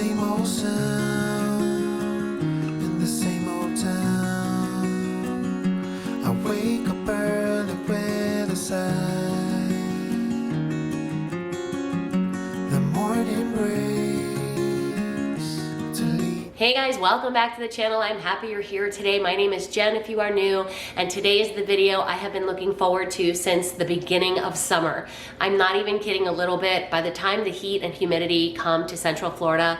same old sound, in the same old town. I wake up early with a sigh. The morning breaks to leave. Hey guys, welcome back to the channel. I'm happy you're here today. My name is Jen if you are new, and today is the video I have been looking forward to since the beginning of summer. I'm not even kidding a little bit. By the time the heat and humidity come to Central Florida,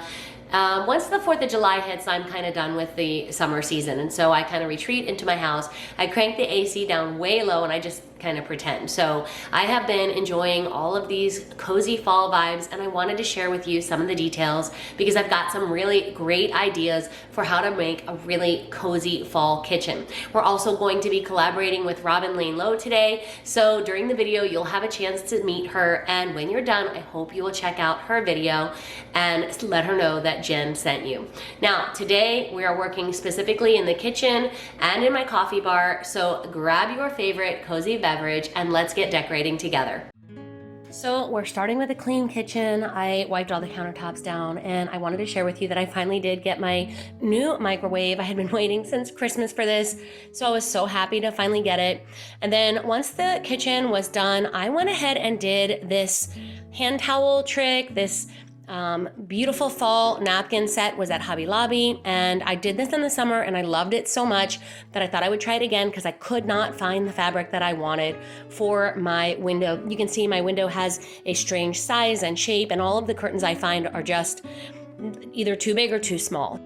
once the 4th of July hits, I'm kind of done with the summer season, and so I kind of retreat into my house. I crank the AC down way low and I just kind of pretend. So I have been enjoying all of these cozy fall vibes, and I wanted to share with you some of the details because I've got some really great ideas for how to make a really cozy fall kitchen. We're also going to be collaborating with Robin Lane Lowe today, so during the video you'll have a chance to meet her, and when you're done I hope you will check out her video and let her know that Jen sent you. Now today we are working specifically in the kitchen and in my coffee bar, so grab your favorite cozy beverage and let's get decorating together. So we're starting with a clean kitchen. I wiped all the countertops down, and I wanted to share with you that I finally did get my new microwave. I had been waiting since Christmas for this, so I was so happy to finally get it. And then once the kitchen was done, I went ahead and did this hand towel trick. This beautiful fall napkin set was at Hobby Lobby, and I did this in the summer and I loved it so much that I thought I would try it again because I could not find the fabric that I wanted for my window. You can see my window has a strange size and shape, and all of the curtains I find are just either too big or too small.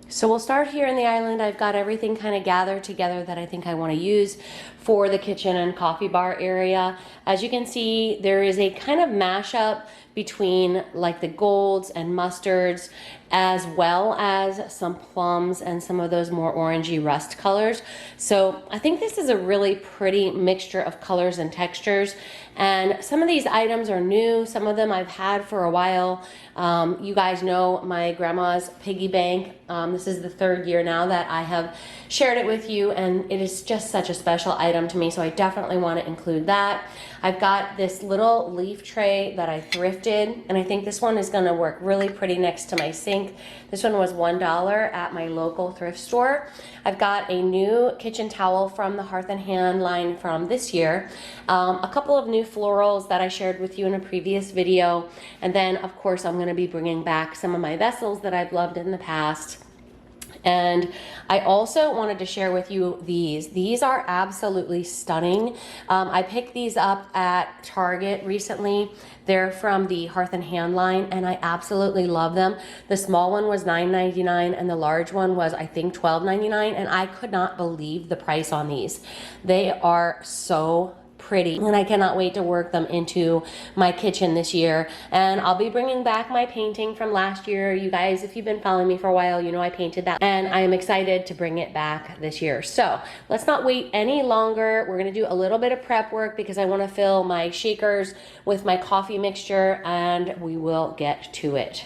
So we'll start here in the island. I've got everything kind of gathered together that I think I want to use for the kitchen and coffee bar area. As you can see, there is a kind of mashup between like the golds and mustards, as well as some plums and some of those more orangey rust colors. So I think this is a really pretty mixture of colors and textures. And some of these items are new. Some of them I've had for a while. You guys know my grandma's piggy bank. This is the 3rd year now that I have shared it with you, and it is just such a special item to me, so I definitely want to include that. I've got this little leaf tray that I thrifted, and I think this one is going to work really pretty next to my sink. This one was $1 at my local thrift store. I've got a new kitchen towel from the Hearth and Hand line from this year, a couple of new florals that I shared with you in a previous video, and then of course I'm going to be bringing back some of my vessels that I've loved in the past. And I also wanted to share with you these. These are absolutely stunning. I picked these up at Target recently. They're from the Hearth and Hand line, and I absolutely love them. The small one was $9.99 and the large one was, I think, $12.99, and I could not believe the price on these. They are so pretty, and I cannot wait to work them into my kitchen this year. And I'll be bringing back my painting from last year. You guys, if you've been following me for a while, you know I painted that, and I am excited to bring it back this year. So let's not wait any longer. We're going to do a little bit of prep work because I want to fill my shakers with my coffee mixture, and we will get to it.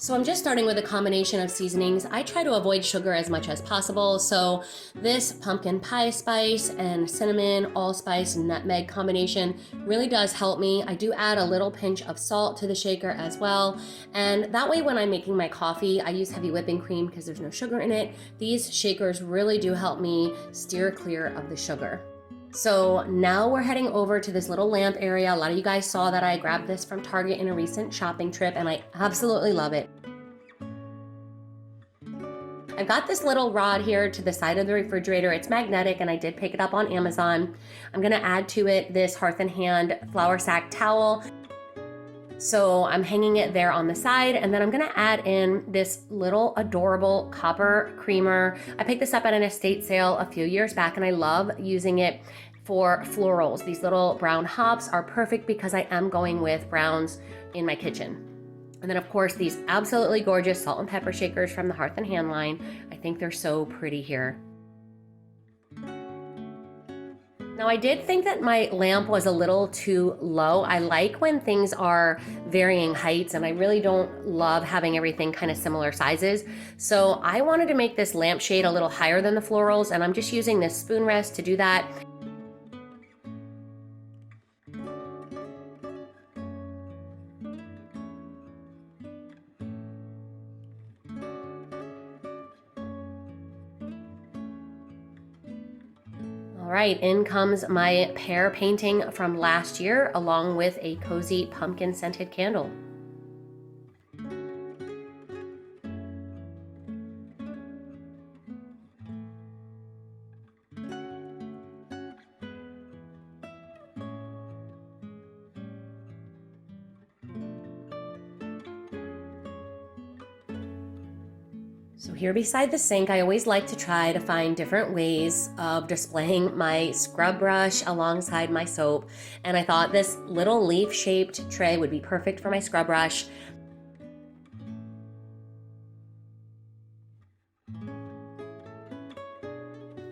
So I'm just starting with a combination of seasonings. I try to avoid sugar as much as possible, so this pumpkin pie spice and cinnamon, allspice, and nutmeg combination really does help me. I do add a little pinch of salt to the shaker as well, and that way when I'm making my coffee, I use heavy whipping cream because there's no sugar in it. These shakers really do help me steer clear of the sugar. So now we're heading over to this little lamp area. A lot of you guys saw that I grabbed this from Target in a recent shopping trip, and I absolutely love it. I've got this little rod here to the side of the refrigerator. It's magnetic, and I did pick it up on Amazon. I'm gonna add to it this Hearth and Hand flour sack towel. So I'm hanging it there on the side, and then I'm gonna add in this little adorable copper creamer. I picked this up at an estate sale a few years back, and I love using it for florals. These little brown hops are perfect because I am going with browns in my kitchen. And then of course these absolutely gorgeous salt and pepper shakers from the Hearth and Hand line. I think they're so pretty here. Now I did think that my lamp was a little too low. I like when things are varying heights, and I really don't love having everything kind of similar sizes. So I wanted to make this lampshade a little higher than the florals, and I'm just using this spoon rest to do that. All right, in comes my pear painting from last year, along with a cozy pumpkin scented candle. So here beside the sink, I always like to try to find different ways of displaying my scrub brush alongside my soap. And I thought this little leaf-shaped tray would be perfect for my scrub brush.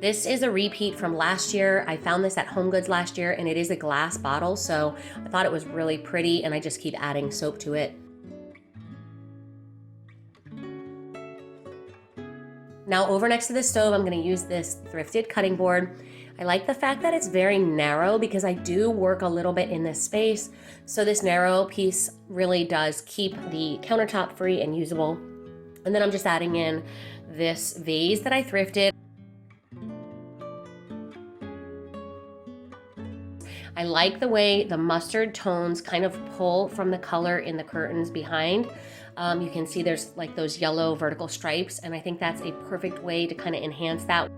This is a repeat from last year. I found this at Home Goods last year, and it is a glass bottle, so I thought it was really pretty, and I just keep adding soap to it. Now over next to the stove, I'm going to use this thrifted cutting board. I like the fact that it's very narrow because I do work a little bit in this space. So this narrow piece really does keep the countertop free and usable. And then I'm just adding in this vase that I thrifted. I like the way the mustard tones kind of pull from the color in the curtains behind. You can see there's like those yellow vertical stripes, and I think that's a perfect way to kind of enhance that.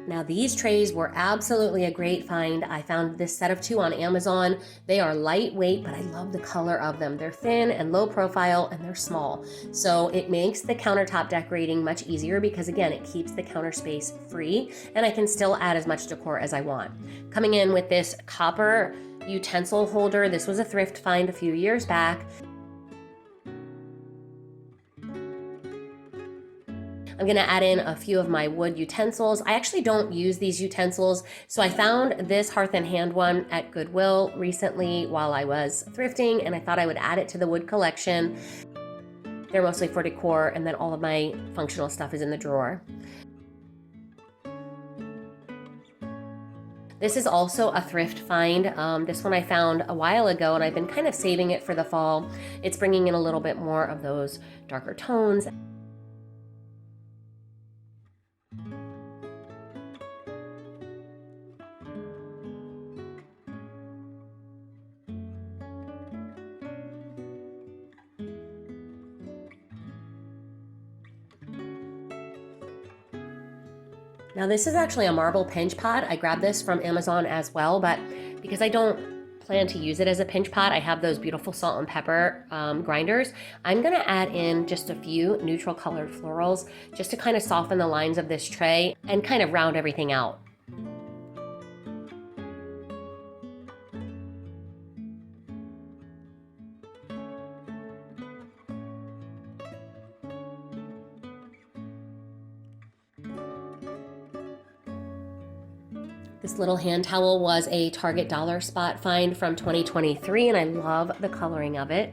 Now these trays were absolutely a great find. I found this set of 2 on Amazon. They are lightweight, but I love the color of them. They're thin and low profile, and they're small. So it makes the countertop decorating much easier because again, it keeps the counter space free, and I can still add as much decor as I want. Coming in with this copper utensil holder. This was a thrift find a few years back. I'm gonna add in a few of my wood utensils. I actually don't use these utensils, so I found this Hearth and Hand one at Goodwill recently while I was thrifting, and I thought I would add it to the wood collection. They're mostly for decor, and then all of my functional stuff is in the drawer. This is also a thrift find. This one I found a while ago, and I've been kind of saving it for the fall. It's bringing in a little bit more of those darker tones. Now this is actually a marble pinch pot. I grabbed this from Amazon as well, but because I don't plan to use it as a pinch pot, I have those beautiful salt and pepper grinders. I'm gonna add in just a few neutral colored florals just to kind of soften the lines of this tray and kind of round everything out. This little hand towel was a Target dollar spot find from 2023, and I love the coloring of it.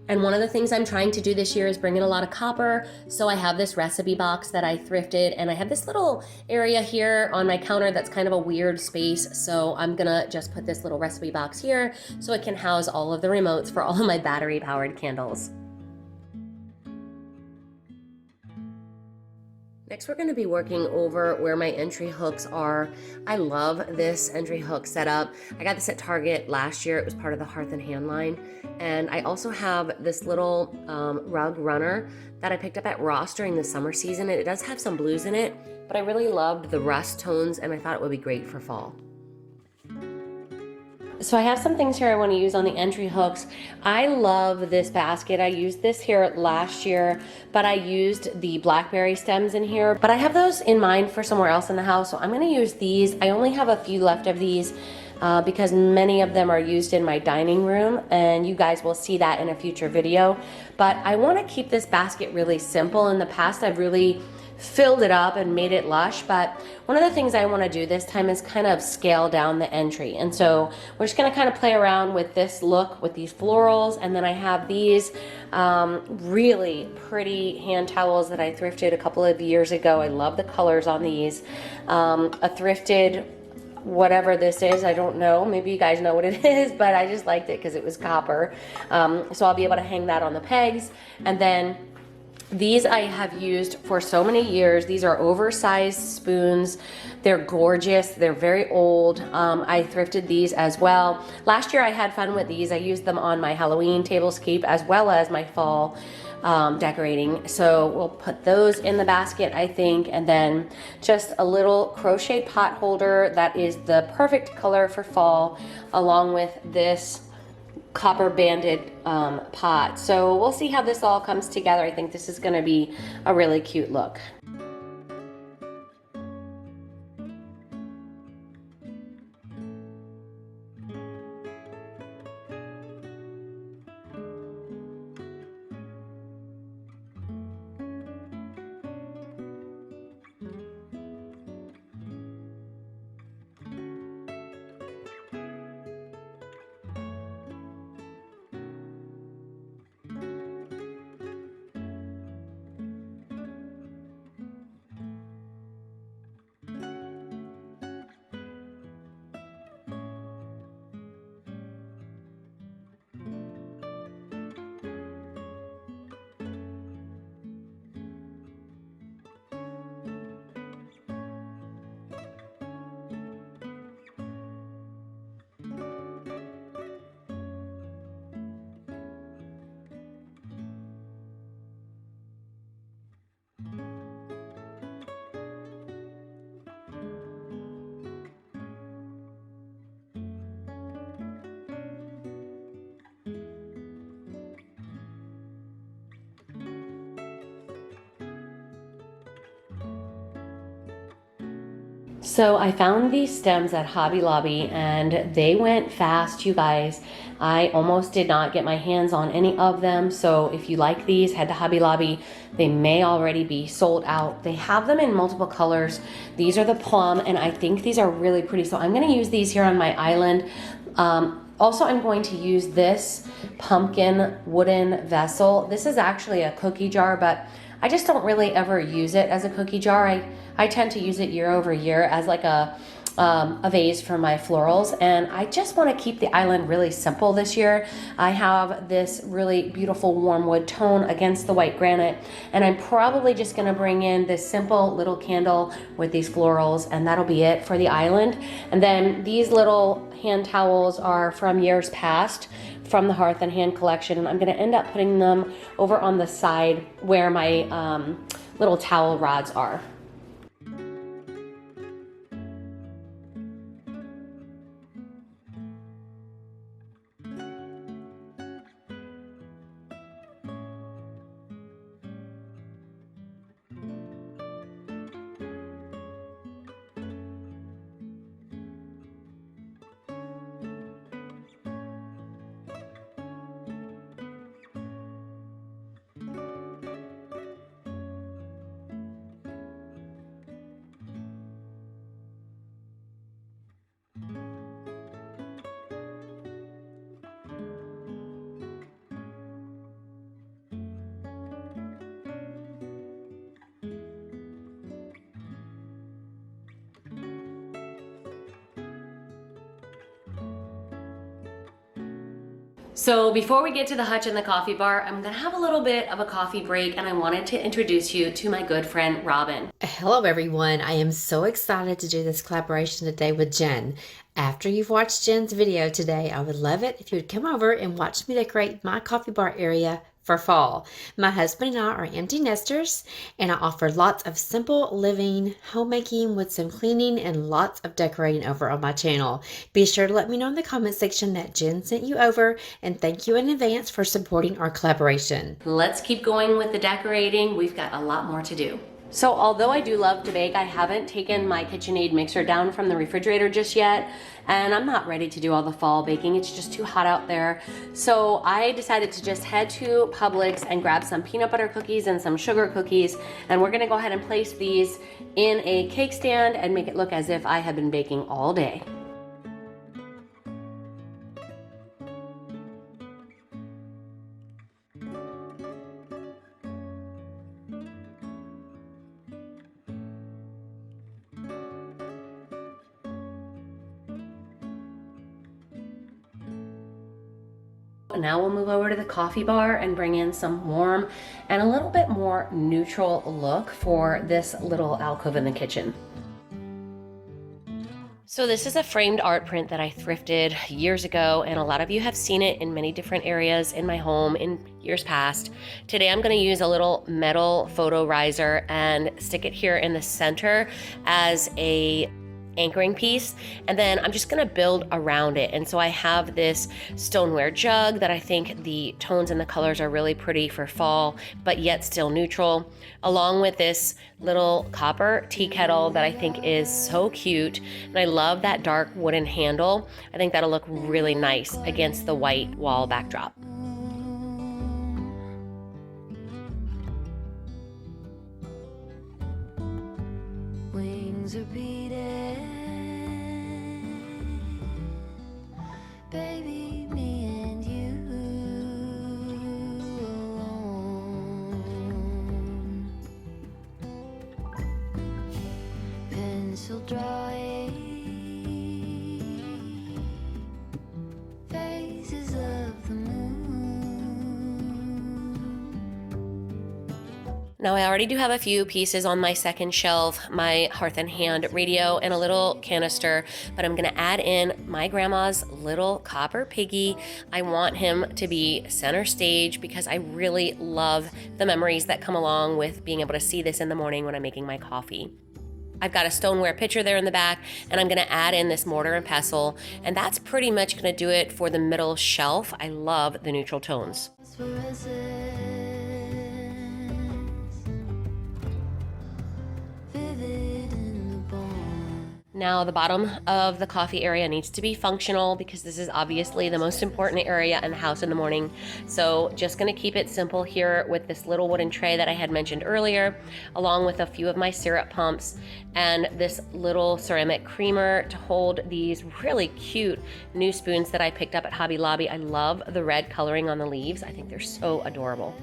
And one of the things I'm trying to do this year is bring in a lot of copper. So I have this recipe box that I thrifted, and I have this little area here on my counter that's kind of a weird space. So I'm gonna just put this little recipe box here so it can house all of the remotes for all of my battery powered candles. Next, we're going to be working over where my entry hooks are. I love this entry hook setup. I got this at Target last year. It was part of the Hearth and Hand line. And I also have this little rug runner that I picked up at Ross during the summer season. It does have some blues in it, but I really loved the rust tones, and I thought it would be great for fall. So I have some things here I want to use on the entry hooks. I love this basket. I used this here last year, but I used the blackberry stems in here. But I have those in mind for somewhere else in the house, so I'm going to use these. I only have a few left of these. because many of them are used in my dining room, and you guys will see that in a future video. But I want to keep this basket really simple. In the past, I've really filled it up and made it lush, but one of the things I want to do this time is kind of scale down the entry. And so we're just going to kind of play around with this look with these florals, and then I have these really pretty hand towels that I thrifted a couple of years ago. I love the colors on these. A thrifted whatever this is, I don't know, maybe you guys know what it is, but I just liked it because it was copper. So I'll be able to hang that on the pegs. And then these I have used for so many years. These are oversized spoons. They're gorgeous. They're very old. I thrifted these as well. Last year I had fun with these. I used them on my Halloween tablescape as well as my fall decorating. So we'll put those in the basket, I think. And then just a little crochet pot holder that is the perfect color for fall, along with this copper banded pot. So we'll see how this all comes together. I think this is going to be a really cute look. So I found these stems at Hobby Lobby and they went fast, you guys. I almost did not get my hands on any of them. So if you like these, head to Hobby Lobby. They may already be sold out. They have them in multiple colors. These are the plum, and I think these are really pretty. So I'm gonna use these here on my island. Also, I'm going to use this pumpkin wooden vessel. This is actually a cookie jar, but I just don't really ever use it as a cookie jar. I tend to use it year over year as like a vase for my florals, and I just want to keep the island really simple this year. I have this really beautiful warm wood tone against the white granite, and I'm probably just going to bring in this simple little candle with these florals, and that'll be it for the island. And then these little hand towels are from years past, from the Hearth and Hand collection, and I'm going to end up putting them over on the side where my little towel rods are. So before we get to the Hutch and the coffee bar, I'm gonna have a little bit of a coffee break, and I wanted to introduce you to my good friend, Robin. Hello everyone, I am so excited to do this collaboration today with Jen. After you've watched Jen's video today, I would love it if you would come over and watch me decorate my coffee bar area for fall. My husband and I are empty nesters, and I offer lots of simple living, homemaking with some cleaning and lots of decorating over on my channel. Be sure to let me know in the comment section that Jen sent you over, and thank you in advance for supporting our collaboration. Let's keep going with the decorating. We've got a lot more to do. So although I do love to bake, I haven't taken my KitchenAid mixer down from the refrigerator just yet, and I'm not ready to do all the fall baking. It's just too hot out there. So I decided to just head to Publix and grab some peanut butter cookies and some sugar cookies, and we're gonna go ahead and place these in a cake stand and make it look as if I have been baking all day. Now we'll move over to the coffee bar and bring in some warm and a little bit more neutral look for this little alcove in the kitchen. So this is a framed art print that I thrifted years ago, and a lot of you have seen it in many different areas in my home in years past. Today I'm going to use a little metal photo riser and stick it here in the center as a anchoring piece, and then I'm just gonna build around it. And so I have this stoneware jug that I think the tones and the colors are really pretty for fall, but yet still neutral, along with this little copper tea kettle that I think is so cute. And I love that dark wooden handle. I think that'll look really nice against the white wall backdrop. Wings are beating, baby, me and you alone. Pencil drawing phases of the moon. Now I already do have a few pieces on my second shelf, my Hearth and Hand radio and a little canister, but I'm gonna add in my grandma's little copper piggy. I want him to be center stage because I really love the memories that come along with being able to see this in the morning when I'm making my coffee. I've got a stoneware pitcher there in the back, and I'm gonna add in this mortar and pestle, and that's pretty much gonna do it for the middle shelf. I love the neutral tones. Now the bottom of the coffee area needs to be functional because this is obviously the most important area in the house in the morning. So just gonna keep it simple here with this little wooden tray that I had mentioned earlier, along with a few of my syrup pumps and this little ceramic creamer to hold these really cute new spoons that I picked up at Hobby Lobby. I love the red coloring on the leaves. I think they're so adorable.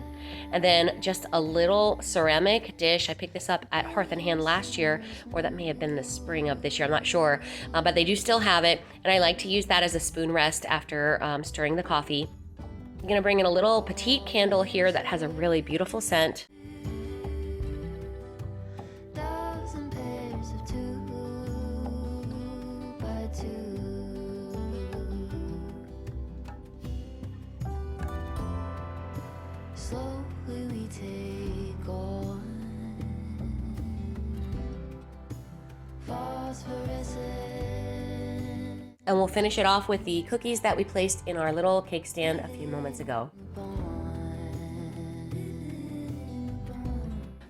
And then just a little ceramic dish. I picked this up at Hearth and Hand last year, or that may have been the spring of this year, I'm not sure, but they do still have it, and I like to use that as a spoon rest after stirring the coffee. I'm gonna bring in a little petite candle here that has a really beautiful scent. Dozen pairs of 2x2. Slowly we take on phosphorescent. And we'll finish it off with the cookies that we placed in our little cake stand a few moments ago.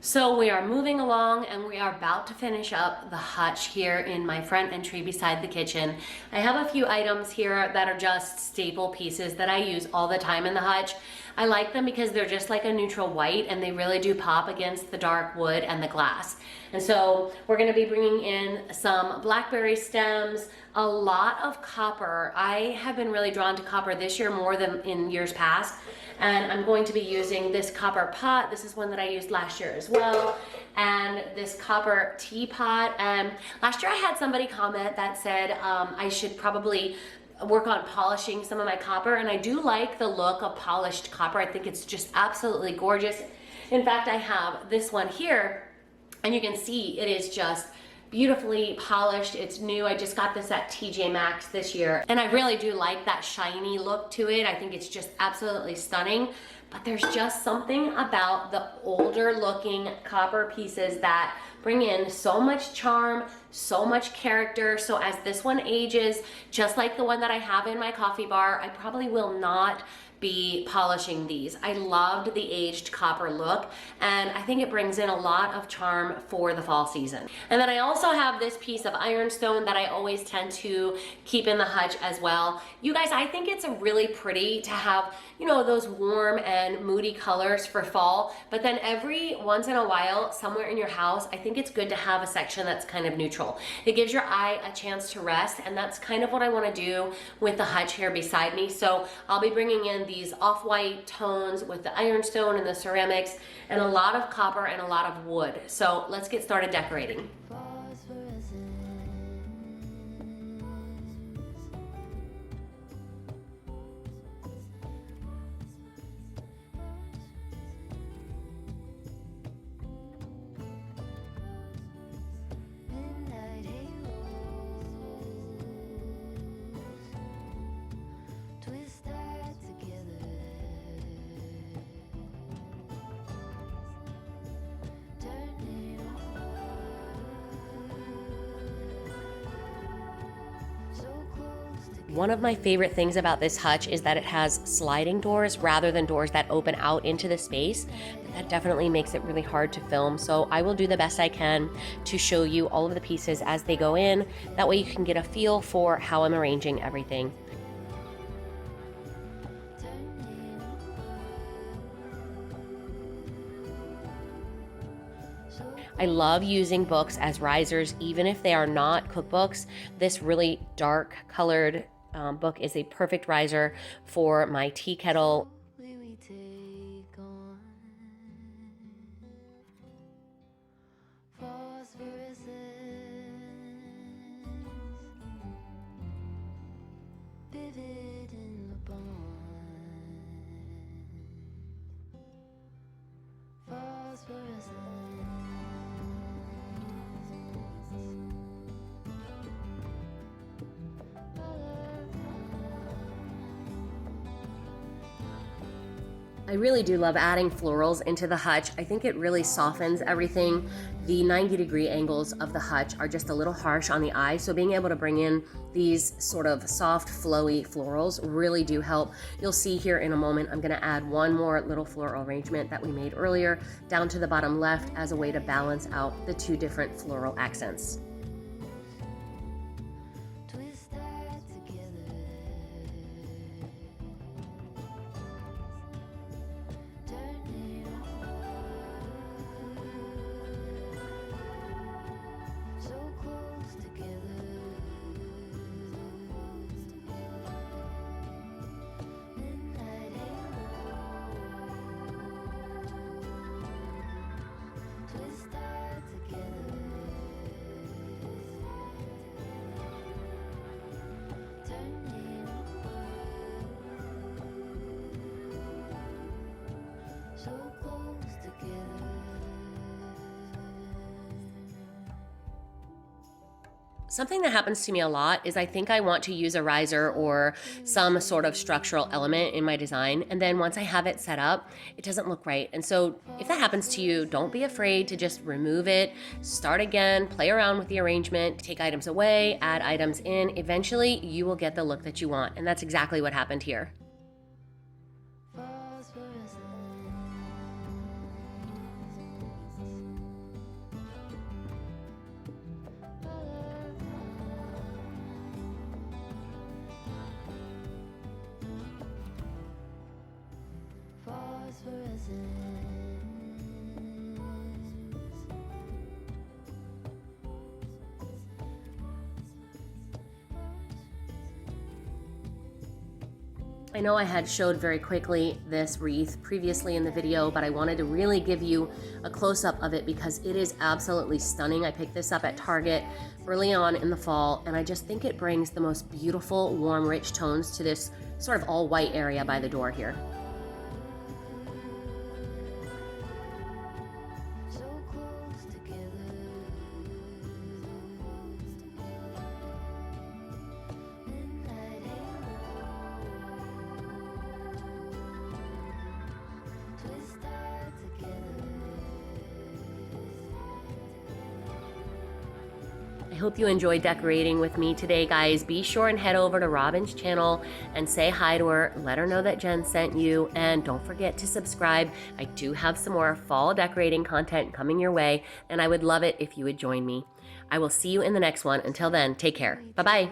So we are moving along and we are about to finish up the hutch here in my front entry beside the kitchen. I have a few items here that are just staple pieces that I use all the time in the hutch. I like them because they're just like a neutral white and they really do pop against the dark wood and the glass. And so we're gonna be bringing in some blackberry stems, a lot of copper. I have been really drawn to copper this year more than in years past. And I'm going to be using this copper pot. This is one that I used last year as well. And this copper teapot. And last year I had somebody comment that said I should probably work on polishing some of my copper, and I do like the look of polished copper. I think it's just absolutely gorgeous. In fact, I have this one here, and you can see it is just beautifully polished. It's new. I just got this at TJ Maxx this year, and I really do like that shiny look to it. I think it's just absolutely stunning. But there's just something about the older looking copper pieces that bring in so much charm, so much character. So as this one ages, just like the one that I have in my coffee bar, I probably will not be polishing these. I loved the aged copper look, and I think it brings in a lot of charm for the fall season. And then I also have this piece of ironstone that I always tend to keep in the hutch as well. You guys, I think it's really pretty to have, you know, those warm and moody colors for fall, but then every once in a while, somewhere in your house, I think it's good to have a section that's kind of neutral. It gives your eye a chance to rest, and that's kind of what I want to do with the hutch here beside me. So I'll be bringing in these off-white tones with the ironstone and the ceramics and a lot of copper and a lot of wood. So let's get started decorating. One of my favorite things about this hutch is that it has sliding doors rather than doors that open out into the space. But that definitely makes it really hard to film. So I will do the best I can to show you all of the pieces as they go in. That way you can get a feel for how I'm arranging everything. I love using books as risers, even if they are not cookbooks. This really dark colored book is a perfect riser for my tea kettle. I really do love adding florals into the hutch. I think it really softens everything. The 90-degree angles of the hutch are just a little harsh on the eye, so being able to bring in these sort of soft, flowy florals really do help. You'll see here in a moment, I'm gonna add one more little floral arrangement that we made earlier down to the bottom left as a way to balance out the two different floral accents. Something that happens to me a lot is I think I want to use a riser or some sort of structural element in my design, and then once I have it set up, it doesn't look right. And so if that happens to you, don't be afraid to just remove it, start again, play around with the arrangement, take items away, add items in. Eventually, you will get the look that you want, and that's exactly what happened here. I know I had showed very quickly this wreath previously in the video, but I wanted to really give you a close-up of it because it is absolutely stunning. I picked this up at Target early on in the fall, and I just think it brings the most beautiful, warm, rich tones to this sort of all-white area by the door here. I I hope you enjoyed decorating with me today, guys. Be sure and head over to Robin's channel and say hi to her. Let her know that Jen sent you. And don't forget to subscribe. I do have some more fall decorating content coming your way, and I would love it if you would join me. I will see you in the next one. Until then, take care. Bye-bye.